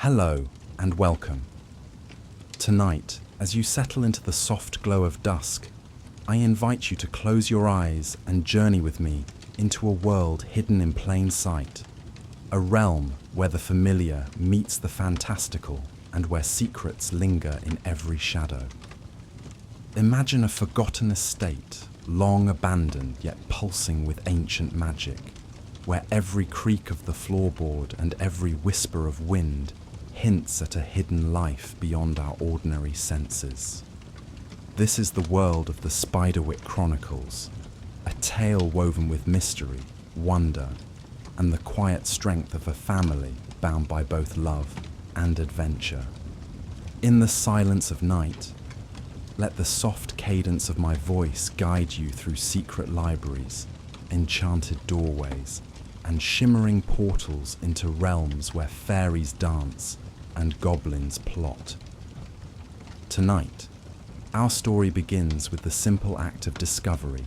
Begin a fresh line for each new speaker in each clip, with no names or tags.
Hello and welcome. Tonight, as you settle into the soft glow of dusk, I invite you to close your eyes and journey with me into a world hidden in plain sight, a realm where the familiar meets the fantastical and where secrets linger in every shadow. Imagine a forgotten estate, long abandoned yet pulsing with ancient magic, where every creak of the floorboard and every whisper of wind hints at a hidden life beyond our ordinary senses. This is the world of the SpiderWick Chronicles, a tale woven with mystery, wonder, and the quiet strength of a family bound by both love and adventure. In the silence of night, let the soft cadence of my voice guide you through secret libraries, enchanted doorways, and shimmering portals into realms where faeries dance and goblins plot. Tonight, our story begins with the simple act of discovery,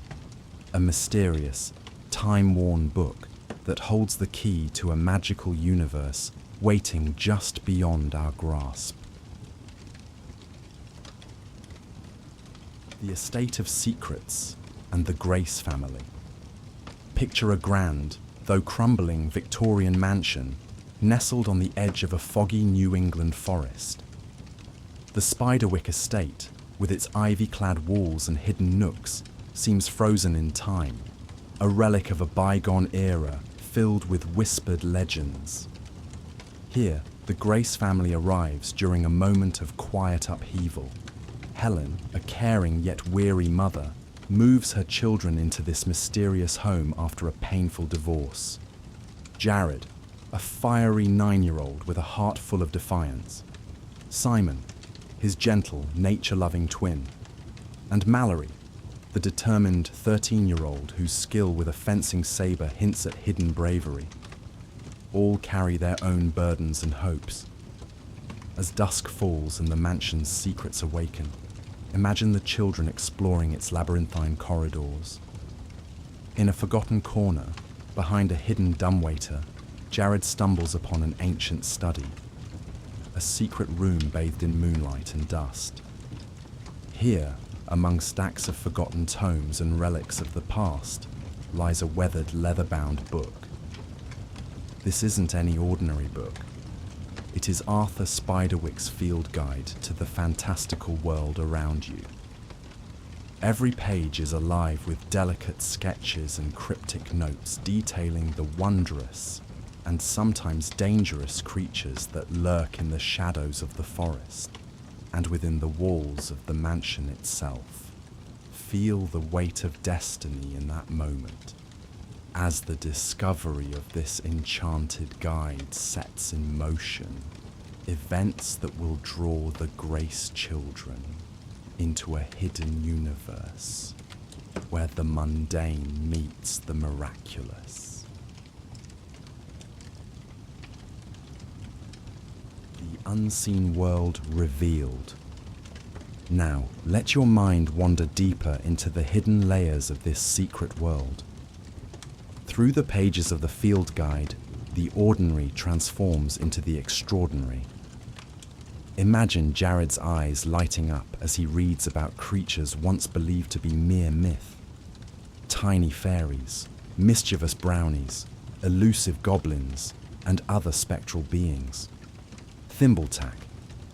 a mysterious, time-worn book that holds the key to a magical universe waiting just beyond our grasp. The Estate of Secrets and the Grace family. Picture a grand, though crumbling Victorian mansion nestled on the edge of a foggy New England forest. The Spiderwick Estate, with its ivy-clad walls and hidden nooks, seems frozen in time, a relic of a bygone era filled with whispered legends. Here, the Grace family arrives during a moment of quiet upheaval. Helen, a caring yet weary mother, moves her children into this mysterious home after a painful divorce. Jared, a fiery 9-year-old with a heart full of defiance. Simon, his gentle, nature-loving twin. And Mallory, the determined 13-year-old whose skill with a fencing saber hints at hidden bravery. All carry their own burdens and hopes. As dusk falls and the mansion's secrets awaken, imagine the children exploring its labyrinthine corridors. In a forgotten corner, behind a hidden dumbwaiter, Jared stumbles upon an ancient study, a secret room bathed in moonlight and dust. Here, among stacks of forgotten tomes and relics of the past, lies a weathered leather-bound book. This isn't any ordinary book. It is Arthur Spiderwick's field guide to the fantastical world around you. Every page is alive with delicate sketches and cryptic notes detailing the wondrous and sometimes dangerous creatures that lurk in the shadows of the forest and within the walls of the mansion itself. Feel the weight of destiny in that moment, as the discovery of this enchanted guide sets in motion events that will draw the Grace children into a hidden universe where the mundane meets the miraculous. The unseen world revealed. Now, let your mind wander deeper into the hidden layers of this secret world. Through the pages of the field guide, the ordinary transforms into the extraordinary. Imagine Jared's eyes lighting up as he reads about creatures once believed to be mere myth. Tiny faeries, mischievous brownies, elusive goblins, and other spectral beings. Thimbletack,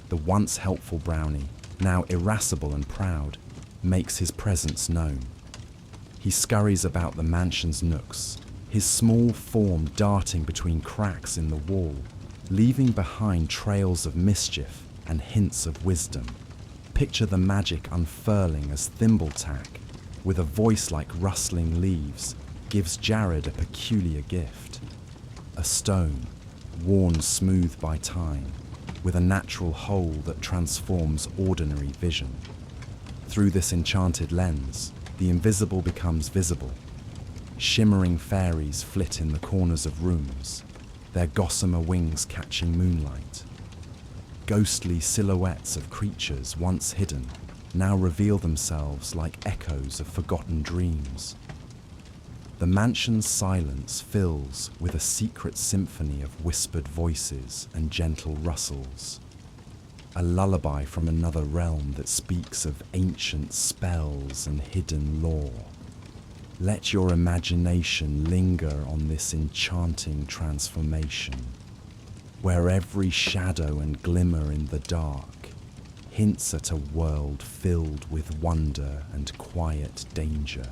the once helpful brownie, now irascible and proud, makes his presence known. He scurries about the mansion's nooks, his small form darting between cracks in the wall, leaving behind trails of mischief and hints of wisdom. Picture the magic unfurling as Thimbletack, with a voice like rustling leaves, gives Jared a peculiar gift. A stone, worn smooth by time, with a natural hole that transforms ordinary vision. Through this enchanted lens, the invisible becomes visible. Shimmering faeries flit in the corners of rooms, their gossamer wings catching moonlight. Ghostly silhouettes of creatures once hidden now reveal themselves like echoes of forgotten dreams. The mansion's silence fills with a secret symphony of whispered voices and gentle rustles. A lullaby from another realm that speaks of ancient spells and hidden lore. Let your imagination linger on this enchanting transformation, where every shadow and glimmer in the dark hints at a world filled with wonder and quiet danger.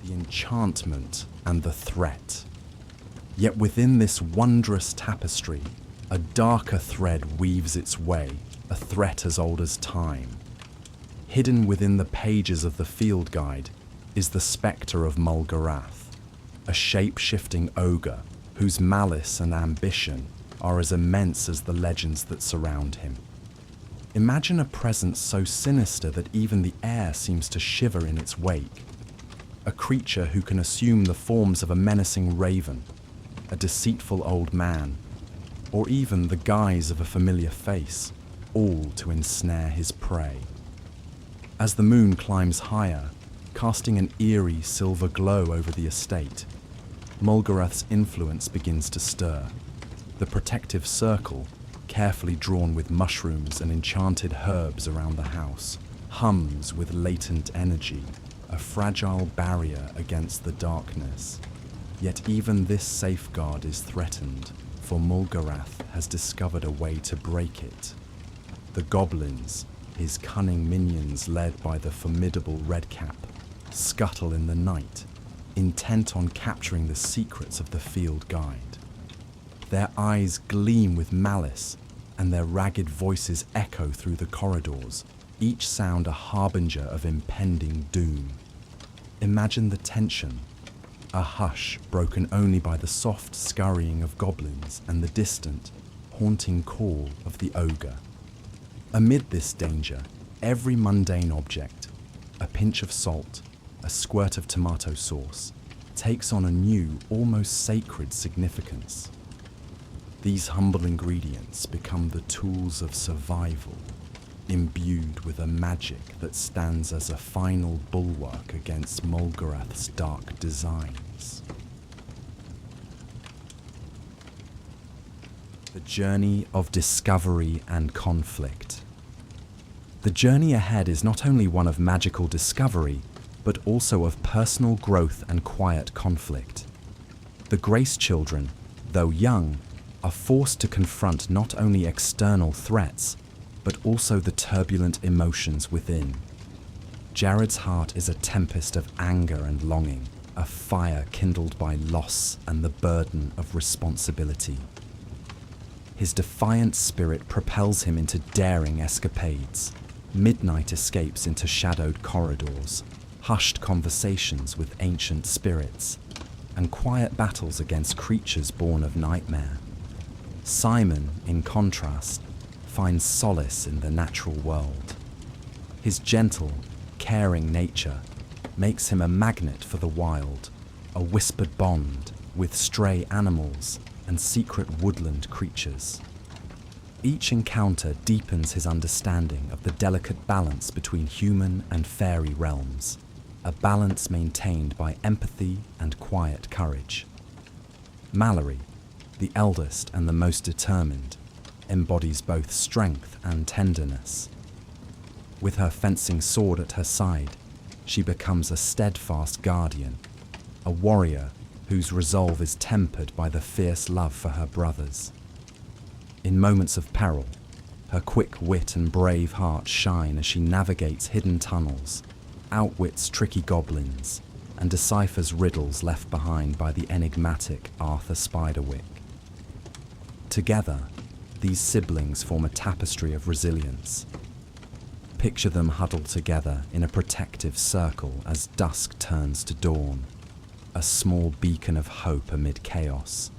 The enchantment and the threat. Yet within this wondrous tapestry, a darker thread weaves its way, a threat as old as time. Hidden within the pages of the field guide is the spectre of Mulgarath, a shape-shifting ogre whose malice and ambition are as immense as the legends that surround him. Imagine a presence so sinister that even the air seems to shiver in its wake. A creature who can assume the forms of a menacing raven, a deceitful old man, or even the guise of a familiar face, all to ensnare his prey. As the moon climbs higher, casting an eerie silver glow over the estate, Mulgarath's influence begins to stir. The protective circle, carefully drawn with mushrooms and enchanted herbs around the house, hums with latent energy, a fragile barrier against the darkness. Yet even this safeguard is threatened, for Mulgarath has discovered a way to break it. The goblins, his cunning minions led by the formidable Redcap, scuttle in the night, intent on capturing the secrets of the field guide. Their eyes gleam with malice, and their ragged voices echo through the corridors, each sound a harbinger of impending doom. Imagine the tension, a hush broken only by the soft scurrying of goblins and the distant, haunting call of the ogre. Amid this danger, every mundane object, a pinch of salt, a squirt of tomato sauce, takes on a new, almost sacred significance. These humble ingredients become the tools of survival, imbued with a magic that stands as a final bulwark against Mulgarath's dark designs. The journey of discovery and conflict. The journey ahead is not only one of magical discovery, but also of personal growth and quiet conflict. The Grace children, though young, are forced to confront not only external threats, but also the turbulent emotions within. Jared's heart is a tempest of anger and longing, a fire kindled by loss and the burden of responsibility. His defiant spirit propels him into daring escapades, midnight escapes into shadowed corridors, hushed conversations with ancient spirits, and quiet battles against creatures born of nightmare. Simon, in contrast, finds solace in the natural world. His gentle, caring nature makes him a magnet for the wild, a whispered bond with stray animals and secret woodland creatures. Each encounter deepens his understanding of the delicate balance between human and fairy realms, a balance maintained by empathy and quiet courage. Mallory, the eldest and the most determined, embodies both strength and tenderness. With her fencing sword at her side, she becomes a steadfast guardian, a warrior whose resolve is tempered by the fierce love for her brothers. In moments of peril, her quick wit and brave heart shine as she navigates hidden tunnels, outwits tricky goblins, and deciphers riddles left behind by the enigmatic Arthur Spiderwick. Together, these siblings form a tapestry of resilience. Picture them huddled together in a protective circle as dusk turns to dawn, a small beacon of hope amid chaos.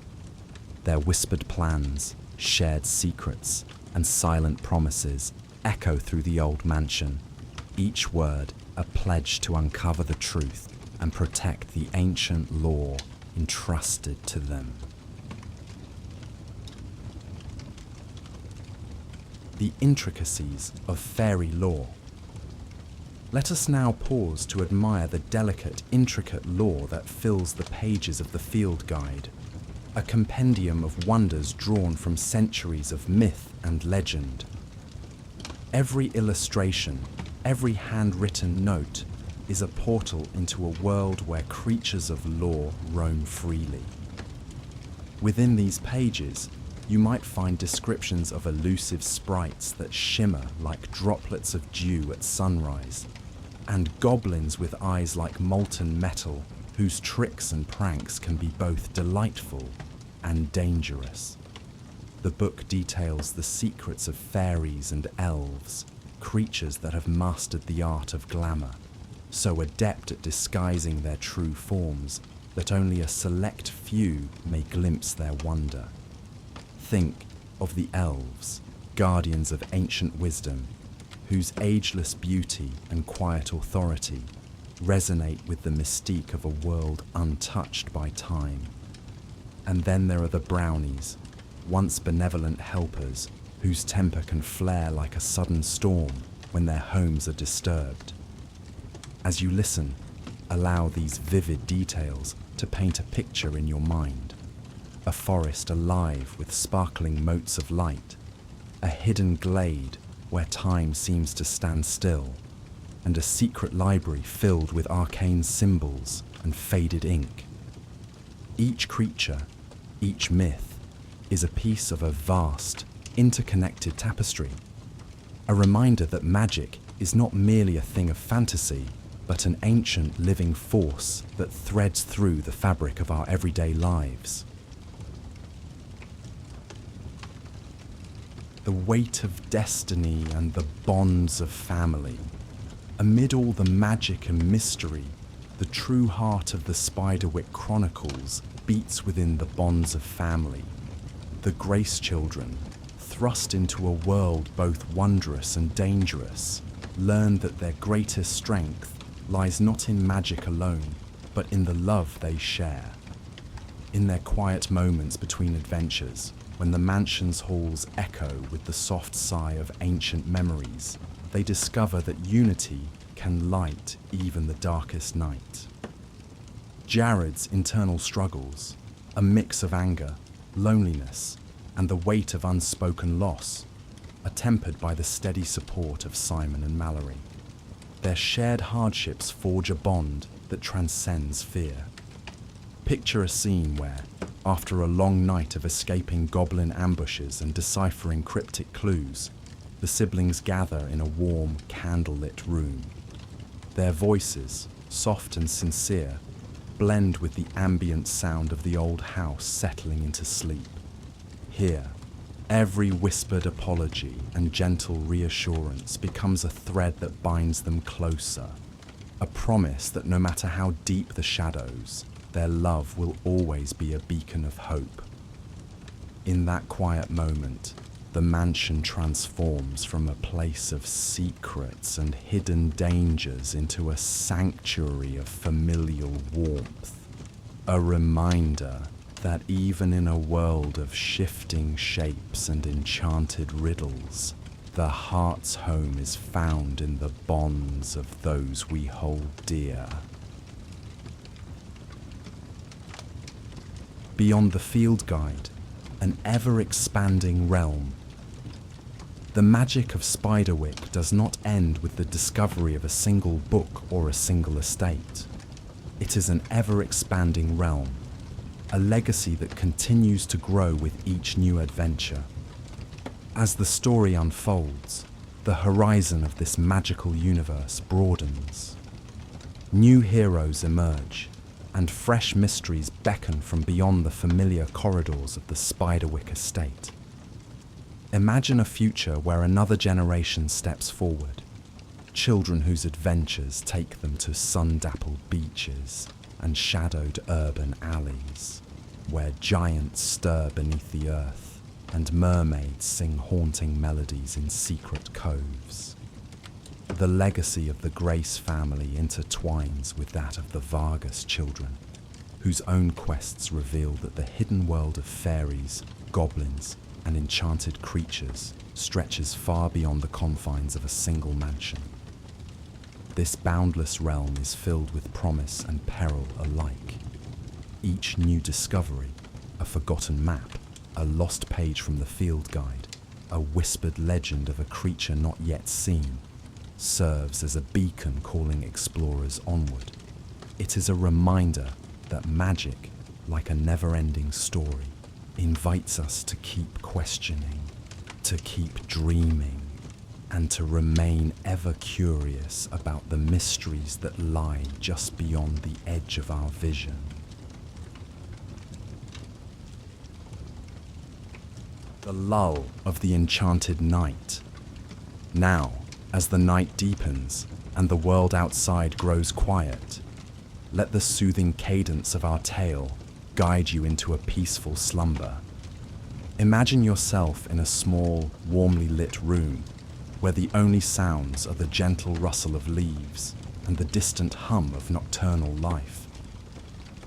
Their whispered plans, shared secrets, and silent promises echo through the old mansion, each word a pledge to uncover the truth and protect the ancient lore entrusted to them. The intricacies of fairy lore. Let us now pause to admire the delicate, intricate lore that fills the pages of the Field Guide, a compendium of wonders drawn from centuries of myth and legend. Every illustration, every handwritten note is a portal into a world where creatures of lore roam freely. Within these pages, you might find descriptions of elusive sprites that shimmer like droplets of dew at sunrise, and goblins with eyes like molten metal, whose tricks and pranks can be both delightful and dangerous. The book details the secrets of faeries and elves, creatures that have mastered the art of glamour, so adept at disguising their true forms that only a select few may glimpse their wonder. Think of the elves, guardians of ancient wisdom, whose ageless beauty and quiet authority resonate with the mystique of a world untouched by time. And then there are the brownies, once benevolent helpers, whose temper can flare like a sudden storm when their homes are disturbed. As you listen, allow these vivid details to paint a picture in your mind. A forest alive with sparkling motes of light, a hidden glade where time seems to stand still, and a secret library filled with arcane symbols and faded ink. Each creature, each myth, is a piece of a vast, interconnected tapestry, a reminder that magic is not merely a thing of fantasy, but an ancient living force that threads through the fabric of our everyday lives. The weight of destiny and the bonds of family. Amid all the magic and mystery, the true heart of the SpiderWick Chronicles beats within the bonds of family. The Grace children, thrust into a world both wondrous and dangerous, learn that their greatest strength lies not in magic alone, but in the love they share. In their quiet moments between adventures, when the mansion's halls echo with the soft sigh of ancient memories, they discover that unity can light even the darkest night. Jared's internal struggles, a mix of anger, loneliness, and the weight of unspoken loss, are tempered by the steady support of Simon and Mallory. Their shared hardships forge a bond that transcends fear. Picture a scene where, after a long night of escaping goblin ambushes and deciphering cryptic clues, the siblings gather in a warm, candlelit room. Their voices, soft and sincere, blend with the ambient sound of the old house settling into sleep. Here, every whispered apology and gentle reassurance becomes a thread that binds them closer, a promise that no matter how deep the shadows, their love will always be a beacon of hope. In that quiet moment, the mansion transforms from a place of secrets and hidden dangers into a sanctuary of familial warmth, a reminder that even in a world of shifting shapes and enchanted riddles, the heart's home is found in the bonds of those we hold dear. Beyond the Field Guide, an ever-expanding realm. The magic of Spiderwick does not end with the discovery of a single book or a single estate. It is an ever-expanding realm, a legacy that continues to grow with each new adventure. As the story unfolds, the horizon of this magical universe broadens. New heroes emerge, and fresh mysteries beckon from beyond the familiar corridors of the Spiderwick Estate. Imagine a future where another generation steps forward, children whose adventures take them to sun-dappled beaches and shadowed urban alleys, where giants stir beneath the earth and mermaids sing haunting melodies in secret coves. The legacy of the Grace family intertwines with that of the Vargas children, whose own quests reveal that the hidden world of faeries, goblins, and enchanted creatures stretches far beyond the confines of a single mansion. this boundless realm is filled with promise and peril alike. Each new discovery, a forgotten map, a lost page from the field guide, a whispered legend of a creature not yet seen, serves as a beacon calling explorers onward. It is a reminder that magic, like a never-ending story, invites us to keep questioning, to keep dreaming, and to remain ever curious about the mysteries that lie just beyond the edge of our vision. The lull of the enchanted night. Now, as the night deepens and the world outside grows quiet, let the soothing cadence of our tale guide you into a peaceful slumber. Imagine yourself in a small, warmly lit room where the only sounds are the gentle rustle of leaves and the distant hum of nocturnal life.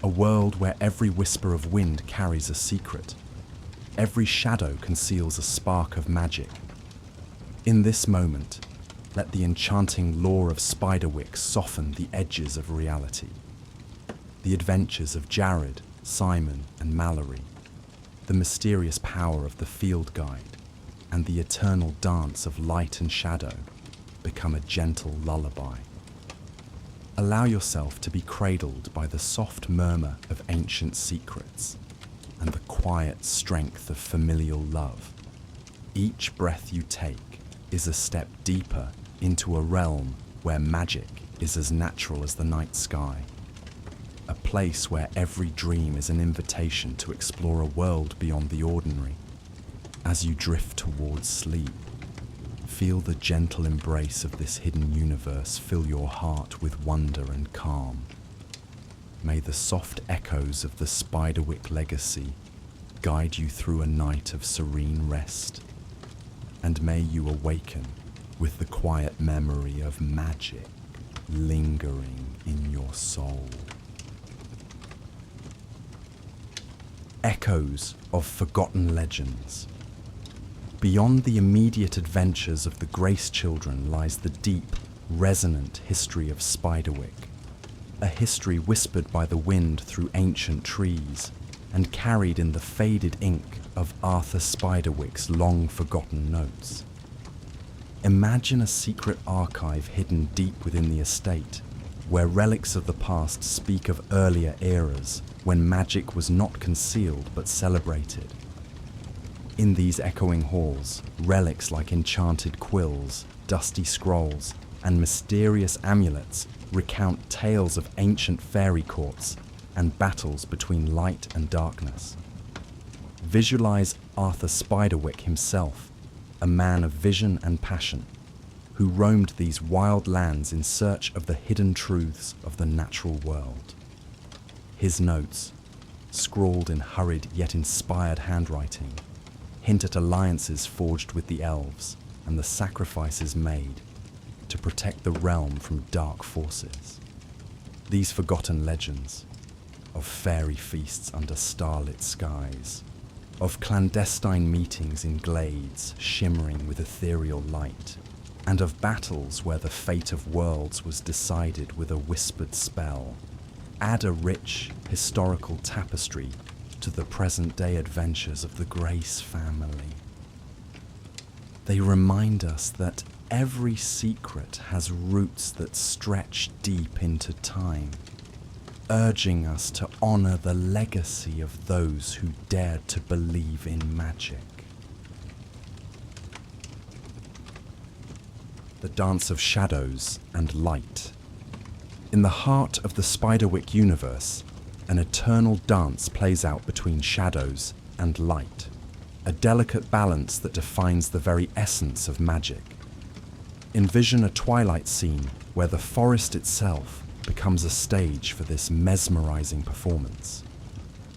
A world where every whisper of wind carries a secret. Every shadow conceals a spark of magic. In this moment, let the enchanting lore of Spiderwick soften the edges of reality. The adventures of Jared, Simon, and Mallory, the mysterious power of the field guide, and the eternal dance of light and shadow become a gentle lullaby. Allow yourself to be cradled by the soft murmur of ancient secrets and the quiet strength of familial love. Each breath you take is a step deeper into a realm where magic is as natural as the night sky. A place where every dream is an invitation to explore a world beyond the ordinary. As you drift towards sleep, feel the gentle embrace of this hidden universe fill your heart with wonder and calm. May the soft echoes of the Spiderwick legacy guide you through a night of serene rest, and may you awaken with the quiet memory of magic lingering in your soul. Echoes of forgotten legends. Beyond the immediate adventures of the Grace Children lies the deep, resonant history of Spiderwick, a history whispered by the wind through ancient trees and carried in the faded ink of Arthur Spiderwick's long-forgotten notes. Imagine a secret archive hidden deep within the estate, where relics of the past speak of earlier eras when magic was not concealed but celebrated. In these echoing halls, relics like enchanted quills, dusty scrolls, and mysterious amulets recount tales of ancient fairy courts and battles between light and darkness. Visualize Arthur Spiderwick himself, a man of vision and passion, who roamed these wild lands in search of the hidden truths of the natural world. His notes, scrawled in hurried yet inspired handwriting, hint at alliances forged with the elves and the sacrifices made to protect the realm from dark forces. These forgotten legends of fairy feasts under starlit skies, of clandestine meetings in glades shimmering with ethereal light, and of battles where the fate of worlds was decided with a whispered spell, add a rich historical tapestry to the present-day adventures of the Grace family. They remind us that every secret has roots that stretch deep into time, urging us to honor the legacy of those who dared to believe in magic. The dance of shadows and light. In the heart of the Spiderwick universe, an eternal dance plays out between shadows and light, a delicate balance that defines the very essence of magic. Envision a twilight scene where the forest itself becomes a stage for this mesmerizing performance.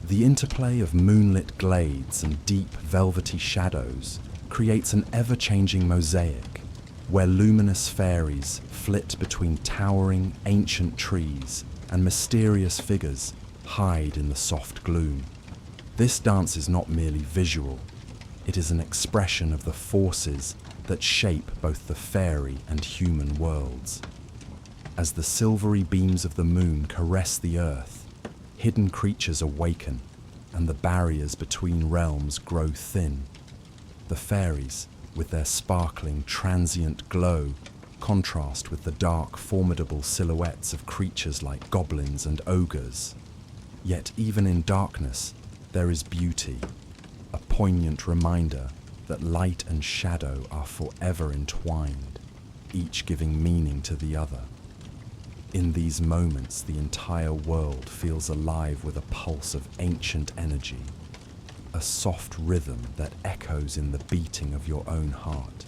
The interplay of moonlit glades and deep velvety shadows creates an ever-changing mosaic where luminous faeries flit between towering ancient trees and mysterious figures hide in the soft gloom. This dance is not merely visual, it is an expression of the forces that shape both the fairy and human worlds. As the silvery beams of the moon caress the earth, hidden creatures awaken, and the barriers between realms grow thin. The faeries, with their sparkling, transient glow, contrast with the dark, formidable silhouettes of creatures like goblins and ogres. Yet even in darkness, there is beauty, a poignant reminder that light and shadow are forever entwined, each giving meaning to the other. In these moments, the entire world feels alive with a pulse of ancient energy, a soft rhythm that echoes in the beating of your own heart,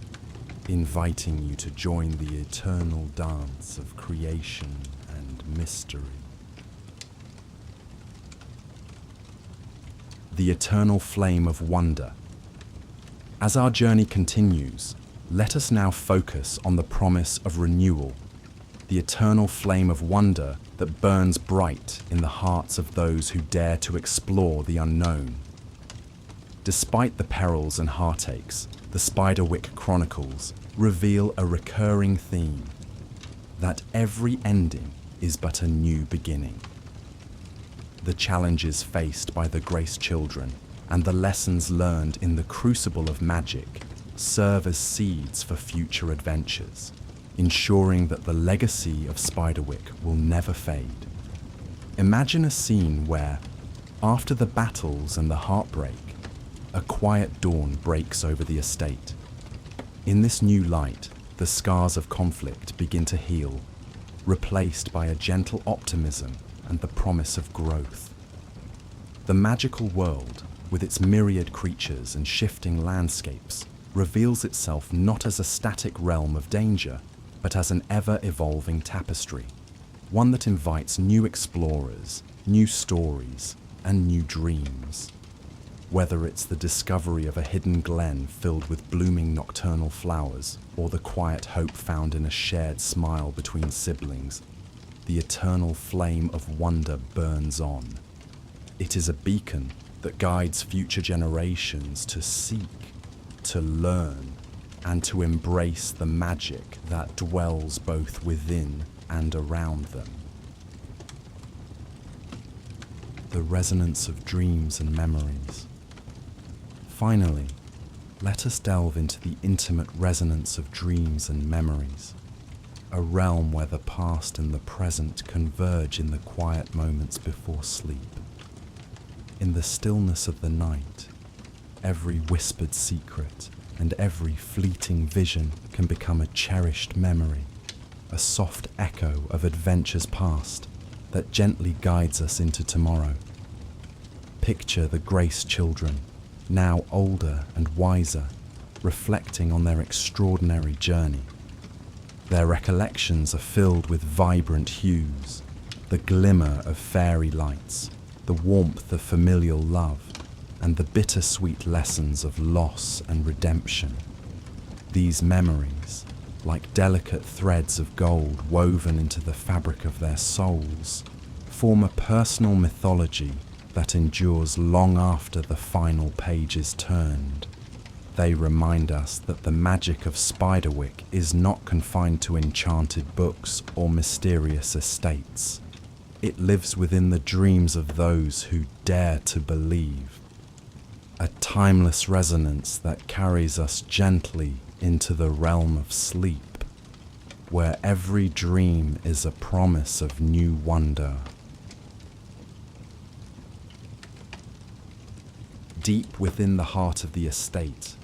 inviting you to join the eternal dance of creation and mystery. The eternal flame of wonder. As our journey continues, let us now focus on the promise of renewal, the eternal flame of wonder that burns bright in the hearts of those who dare to explore the unknown. Despite the perils and heartaches, the SpiderWick Chronicles reveal a recurring theme, that every ending is but a new beginning. The challenges faced by the Grace Children and the lessons learned in the crucible of magic serve as seeds for future adventures, ensuring that the legacy of Spiderwick will never fade. Imagine a scene where, after the battles and the heartbreak, a quiet dawn breaks over the estate. In this new light, the scars of conflict begin to heal, replaced by a gentle optimism and the promise of growth. The magical world, with its myriad creatures and shifting landscapes, reveals itself not as a static realm of danger, but as an ever-evolving tapestry, one that invites new explorers, new stories, and new dreams. Whether it's the discovery of a hidden glen filled with blooming nocturnal flowers, or the quiet hope found in a shared smile between siblings, the eternal flame of wonder burns on. It is a beacon that guides future generations to seek, to learn, and to embrace the magic that dwells both within and around them. The resonance of dreams and memories. Finally, let us delve into the intimate resonance of dreams and memories, a realm where the past and the present converge in the quiet moments before sleep. In the stillness of the night, every whispered secret and every fleeting vision can become a cherished memory, a soft echo of adventures past that gently guides us into tomorrow. Picture the Grace Children, now older and wiser, reflecting on their extraordinary journey. Their recollections are filled with vibrant hues, the glimmer of fairy lights, the warmth of familial love, and the bittersweet lessons of loss and redemption. These memories, like delicate threads of gold woven into the fabric of their souls, form a personal mythology that endures long after the final page is turned. They remind us that the magic of Spiderwick is not confined to enchanted books or mysterious estates. It lives within the dreams of those who dare to believe. A timeless resonance that carries us gently into the realm of sleep, where every dream is a promise of new wonder. Deep within the heart of the estate,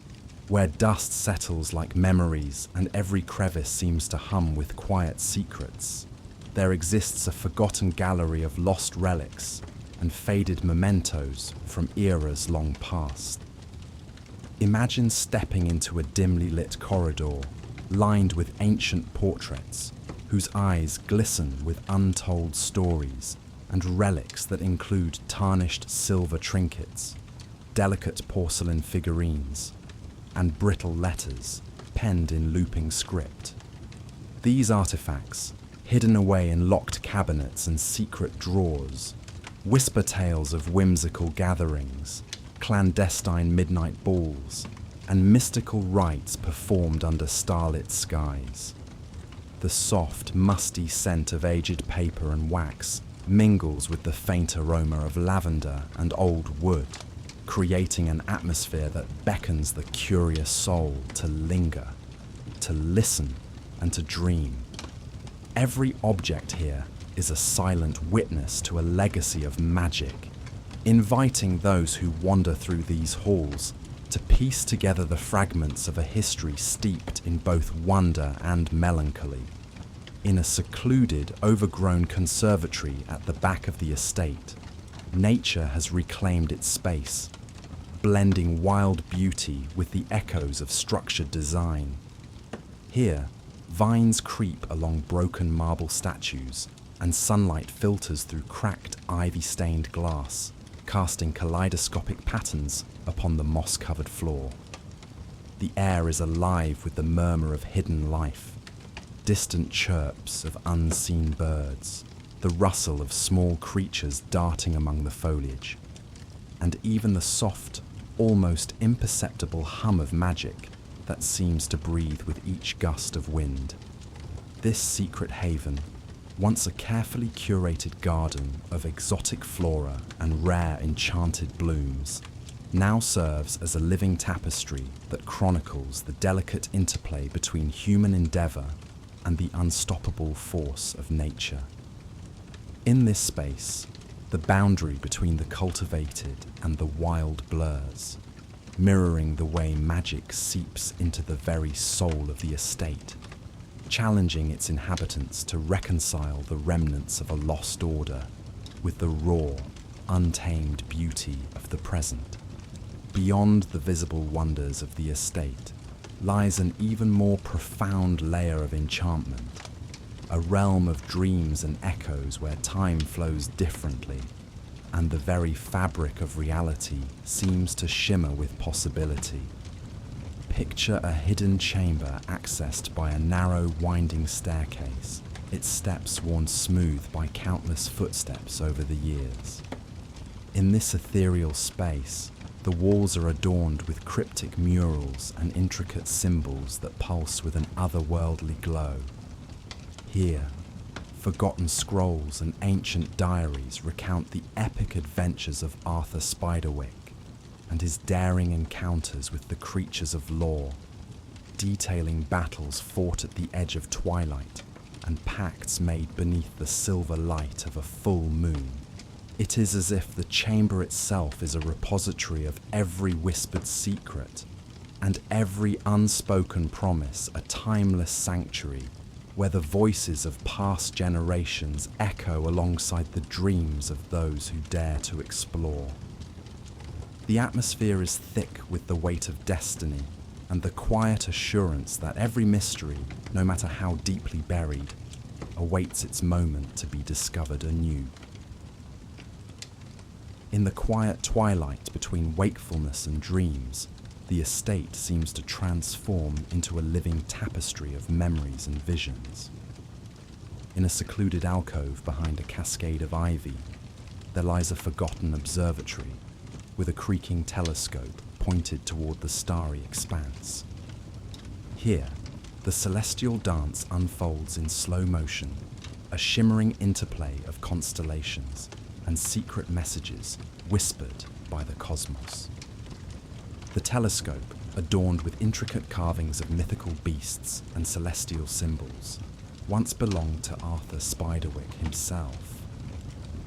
where dust settles like memories and every crevice seems to hum with quiet secrets, there exists a forgotten gallery of lost relics and faded mementos from eras long past. Imagine stepping into a dimly lit corridor lined with ancient portraits whose eyes glisten with untold stories and relics that include tarnished silver trinkets, delicate porcelain figurines, and brittle letters penned in looping script. These artifacts, hidden away in locked cabinets and secret drawers, whisper tales of whimsical gatherings, clandestine midnight balls, and mystical rites performed under starlit skies. The soft, musty scent of aged paper and wax mingles with the faint aroma of lavender and old wood, creating an atmosphere that beckons the curious soul to linger, to listen, and to dream. Every object here is a silent witness to a legacy of magic, inviting those who wander through these halls to piece together the fragments of a history steeped in both wonder and melancholy. In a secluded, overgrown conservatory at the back of the estate, nature has reclaimed its space, blending wild beauty with the echoes of structured design. Here, vines creep along broken marble statues, and sunlight filters through cracked, ivy-stained glass, casting kaleidoscopic patterns upon the moss-covered floor. The air is alive with the murmur of hidden life, distant chirps of unseen birds, the rustle of small creatures darting among the foliage, and even the soft, almost imperceptible hum of magic that seems to breathe with each gust of wind. This secret haven, once a carefully curated garden of exotic flora and rare enchanted blooms, now serves as a living tapestry that chronicles the delicate interplay between human endeavour and the unstoppable force of nature. In this space, the boundary between the cultivated and the wild blurs, mirroring the way magic seeps into the very soul of the estate, challenging its inhabitants to reconcile the remnants of a lost order with the raw, untamed beauty of the present. Beyond the visible wonders of the estate lies an even more profound layer of enchantment, a realm of dreams and echoes where time flows differently, and the very fabric of reality seems to shimmer with possibility. Picture a hidden chamber accessed by a narrow, winding staircase, its steps worn smooth by countless footsteps over the years. In this ethereal space, the walls are adorned with cryptic murals and intricate symbols that pulse with an otherworldly glow. Here, forgotten scrolls and ancient diaries recount the epic adventures of Arthur Spiderwick and his daring encounters with the creatures of lore, detailing battles fought at the edge of twilight and pacts made beneath the silver light of a full moon. It is as if the chamber itself is a repository of every whispered secret and every unspoken promise, a timeless sanctuary where the voices of past generations echo alongside the dreams of those who dare to explore. The atmosphere is thick with the weight of destiny and the quiet assurance that every mystery, no matter how deeply buried, awaits its moment to be discovered anew. In the quiet twilight between wakefulness and dreams, the estate seems to transform into a living tapestry of memories and visions. In a secluded alcove behind a cascade of ivy, there lies a forgotten observatory with a creaking telescope pointed toward the starry expanse. Here, the celestial dance unfolds in slow motion, a shimmering interplay of constellations and secret messages whispered by the cosmos. The telescope, adorned with intricate carvings of mythical beasts and celestial symbols, once belonged to Arthur Spiderwick himself.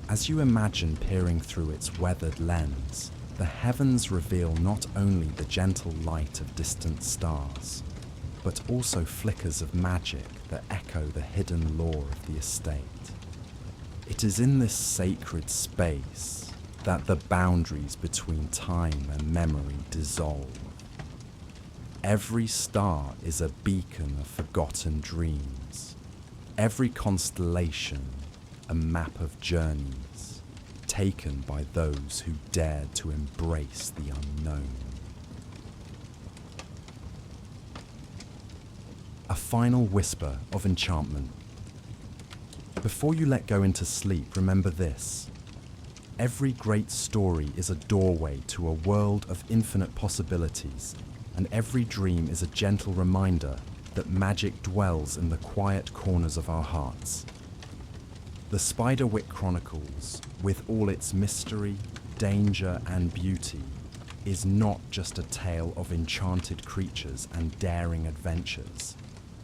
As you imagine peering through its weathered lens, the heavens reveal not only the gentle light of distant stars, but also flickers of magic that echo the hidden lore of the estate. It is in this sacred space that the boundaries between time and memory dissolve. Every star is a beacon of forgotten dreams, every constellation a map of journeys taken by those who dared to embrace the unknown. A final whisper of enchantment. Before you let go into sleep, remember this. Every great story is a doorway to a world of infinite possibilities, and every dream is a gentle reminder that magic dwells in the quiet corners of our hearts. The SpiderWick Chronicles, with all its mystery, danger, and beauty, is not just a tale of enchanted creatures and daring adventures.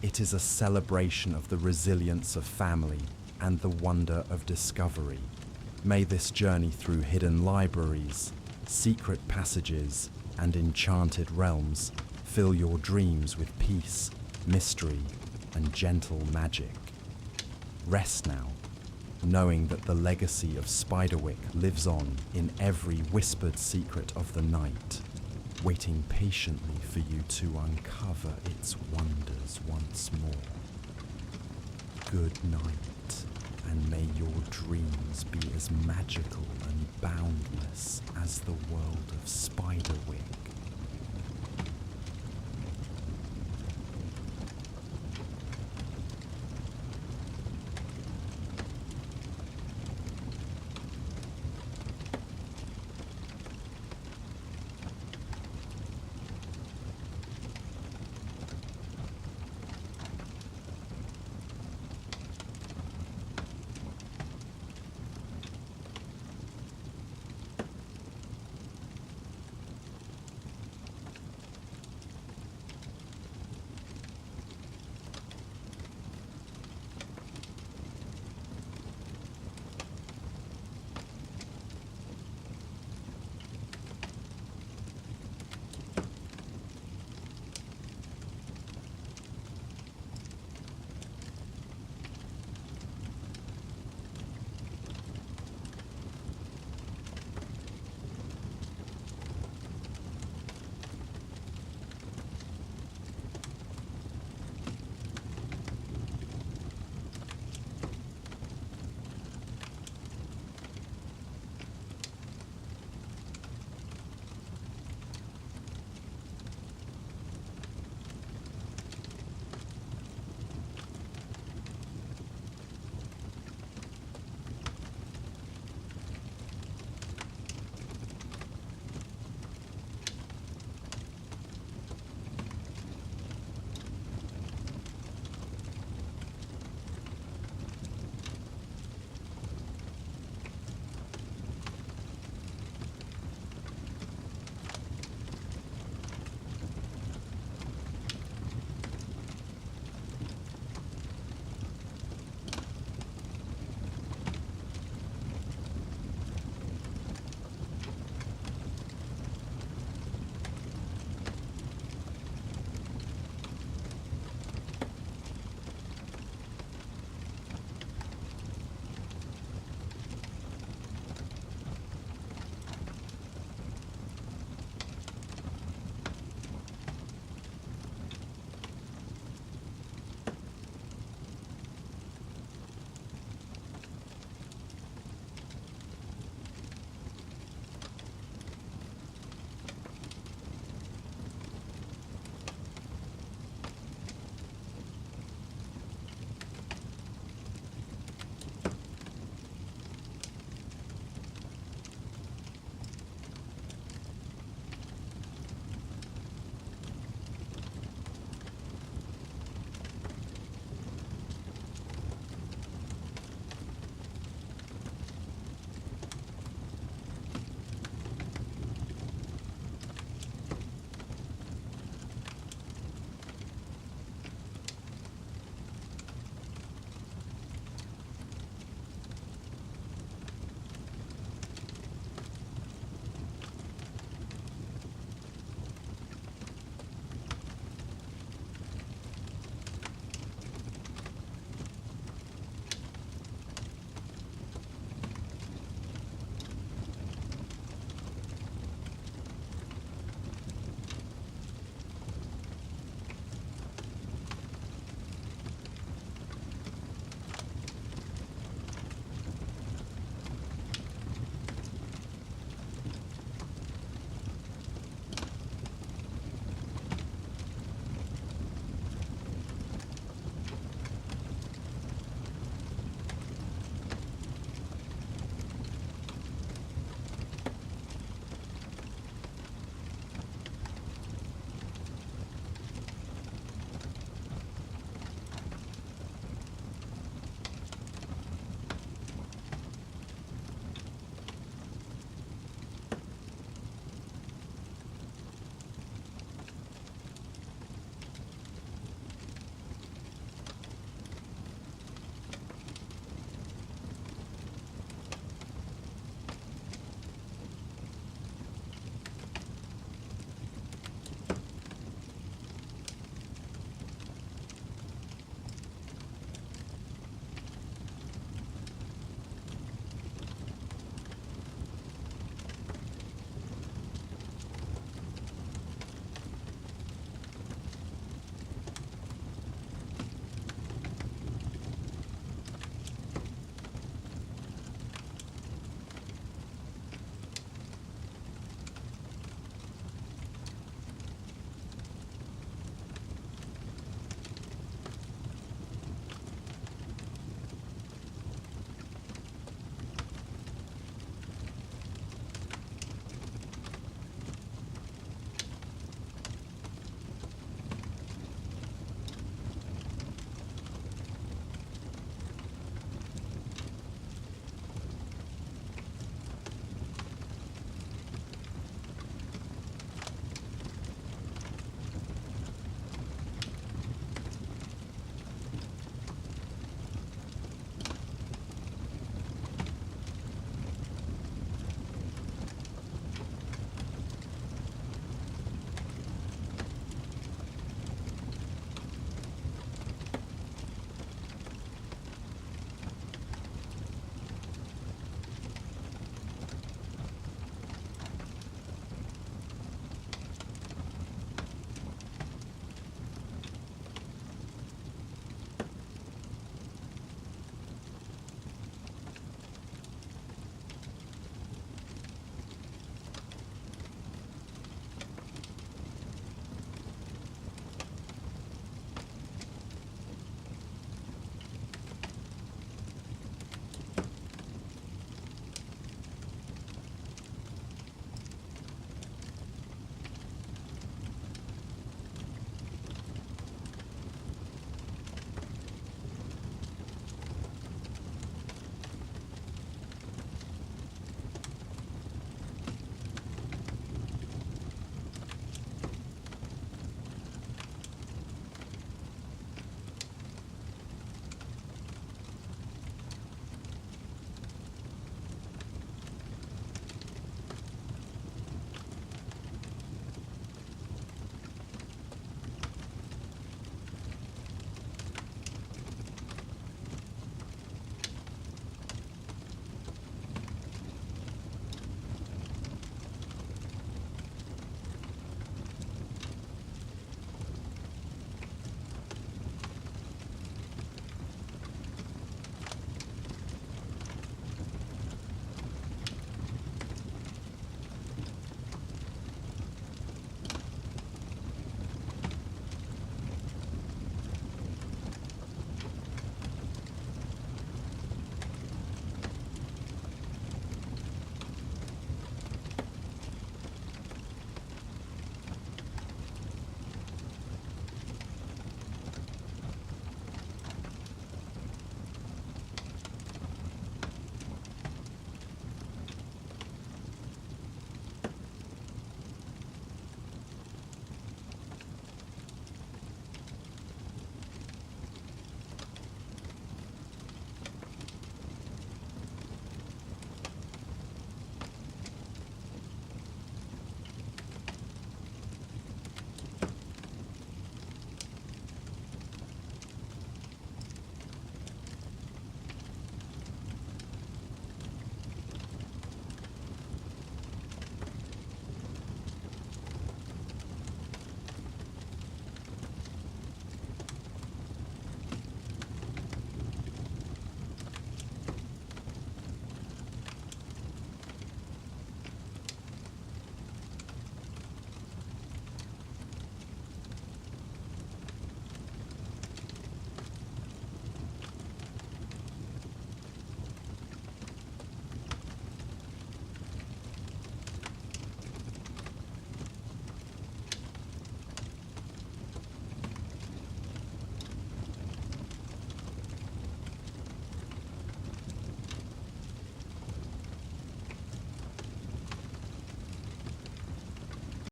It is a celebration of the resilience of family and the wonder of discovery. May this journey through hidden libraries, secret passages, and enchanted realms fill your dreams with peace, mystery, and gentle magic. Rest now, knowing that the legacy of Spiderwick lives on in every whispered secret of the night, waiting patiently for you to uncover its wonders once more. Good night, and may your dreams be as magical and boundless as the world of Spiderwick.